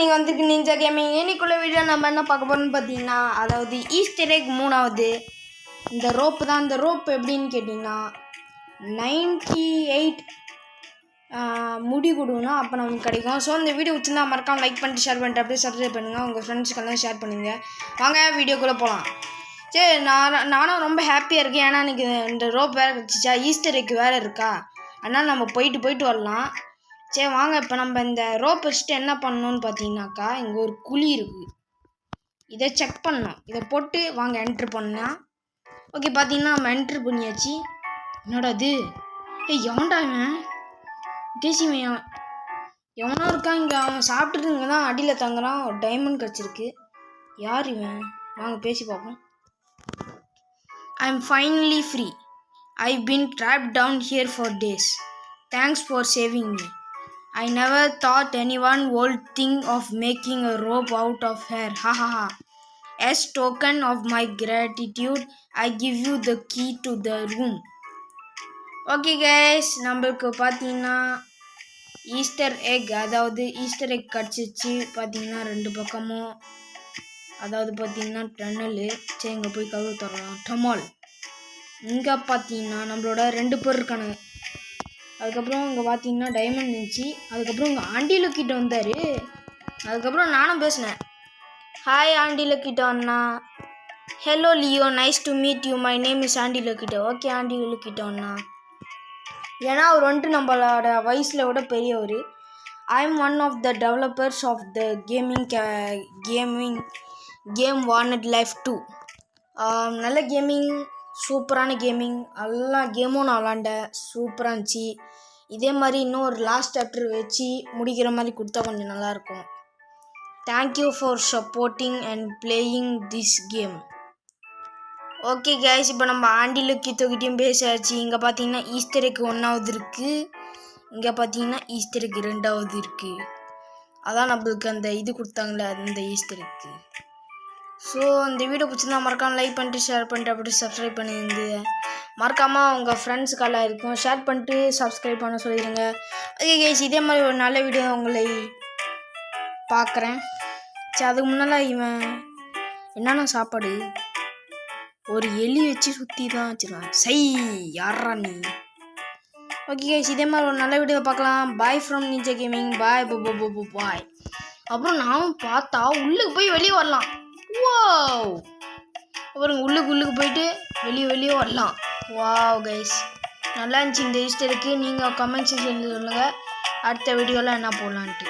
நீங்கள் வந்துருக்கு ninja gaming. இன்னைக்குள்ள வீடியோ நம்ம என்ன பார்க்க போகிறோம்னு பார்த்தீங்கன்னா, அதாவது ஈஸ்டர் எக் 3வது இந்த ரோப்பு தான். இந்த ரோப்பு எப்படின்னு கேட்டிங்கன்னா 98 முடி கொடுனா அப்போ நமக்கு கிடைக்கும். ஸோ இந்த வீடியோ வச்சுருந்தா மறக்காம லைக் பண்ணிட்டு ஷேர் பண்ணிட்டு அப்படியே சப்ஸ்கிரைப் பண்ணுங்கள். உங்கள் ஃப்ரெண்ட்ஸ்க்கெல்லாம் ஷேர் பண்ணுங்கள். வாங்க வீடியோக்குள்ளே போகலாம். சரி, நானும் ரொம்ப ஹாப்பியாக இருக்கேன். ஏன்னா எனக்கு இந்த ரோப் வேறு கிடச்சிச்சா, ஈஸ்டர் எக் வேறு இருக்கா, அதனால் நம்ம போயிட்டு வரலாம். சரி வாங்க, இப்போ நம்ம இந்த ரோப் வச்சுட்டு என்ன பண்ணணும்னு பார்த்தீங்கன்னாக்கா, இங்கே ஒரு குழி இருக்குது, இதை செக் பண்ணோம். இதை போட்டு வாங்க என்ட்ரு பண்ணலாம். ஓகே, பார்த்தீங்கன்னா நம்ம என்ட்ரு பண்ணியாச்சு. என்னடா இது, எவன்டா இவன் தேசிவன், எவனா இருக்கான் இங்கே. அவன் சாப்பிட்டுட்டு இங்கே தான் அடியில் தங்குறான். ஒரு டைமண்ட் கிடச்சிருக்கு. யார் இவன், வாங்க பேசி பார்ப்போம். I am finally free. I've been trapped down here for days. Thanks for saving me. I never thought anyone would think of making a rope out of hair. Ha ha ha. As token of my gratitude, I give you the key to the room. Okay guys, நம்மளுக்கு பார்த்தீங்கன்னா Easter egg, அதாவது Easter egg கிடச்சிச்சு. பார்த்தீங்கன்னா ரெண்டு பக்கமும், அதாவது பார்த்தீங்கன்னா டன்னலு. சரி, இங்கே போய் கதவு தரலாம். டமால். இங்கே பார்த்தீங்கன்னா நம்மளோட 2 பேர் இருக்கானுங்க. அதுக்கப்புறம் இங்கே பார்த்தீங்கன்னா டைமண்ட் இருந்துச்சு. அதுக்கப்புறம் இங்கே ஆண்டி லக்கிட்ட வந்தார். அதுக்கப்புறம் நானும் பேசினேன். ஹாய் ஆண்டி லக்கிட்ட அண்ணா. Hello Leo, nice to meet you. My name is Andy லக்கிட்ட. ஓகே ஆண்டி லக்கிட்ட அண்ணா. ஏன்னா அவர் வந்துட்டு நம்மளோட வயசில் விட பெரியவர். I am one of the developers of the game Warnet Life 2. நல்ல கேமிங், சூப்பரான கேமிங். எல்லா கேமும் நான் விளாண்டேன், சூப்பராக இருந்துச்சு. இதே மாதிரி இன்னும் ஒரு லாஸ்ட் சாப்டர் வச்சு முடிக்கிற மாதிரி கொடுத்தா கொஞ்சம் நல்லாயிருக்கும். Thank you for supporting and playing this game. Okay guys, இப்போ நம்ம ஆண்டி லக்கி தொகிட்டையும் பேசாச்சு. இங்கே பார்த்தீங்கன்னா ஈஸ்டர் எக் 1வது இருக்குது, இங்கே பார்த்தீங்கன்னா ஈஸ்டர் எக் 2வது இருக்குது. அதான் நம்மளுக்கு அந்த இது கொடுத்தாங்களே, அந்த ஈஸ்டர் எக்கு. ஸோ இந்த வீடியோ பிடிச்சிருந்தா மறக்காமல் லைக் பண்ணிட்டு ஷேர் பண்ணிட்டு அப்படி சப்ஸ்கிரைப் பண்ணிருந்து மறக்காமல் உங்கள் ஃப்ரெண்ட்ஸுக்கெல்லாம் இருக்கும் ஷேர் பண்ணிட்டு சப்ஸ்கிரைப் பண்ண சொல்லிடுங்க. ஓகே கைஸ், இதே மாதிரி ஒரு நல்ல வீடியோ உங்களை பார்க்குறேன். சரி, அதுக்கு முன்னால் இவன் என்னென்ன சாப்பாடு, ஒரு எலி வச்சு சுற்றி தான் வச்சுருவான். சை, யாரா நீ. ஓகே கைஸ், இதே மாதிரி ஒரு நல்ல வீடியோ பார்க்கலாம். Bye from Ninja Gaming. Bye bye. அப்புறம் நானும் பார்த்தா உள்ளுக்கு போய் வெளியே வரலாம். வாவ், அப்புறம் உள்ளுக்கு போயிட்டு வெளியே வரலாம். வாவ் கைஸ், நல்லா இருந்துச்சு இந்த ஈஸ்டருக்கு. நீங்கள் கமெண்ட் செக்ஷனில் சொல்லுங்கள் அடுத்த வீடியோவில் என்ன போடலான்ட்டு.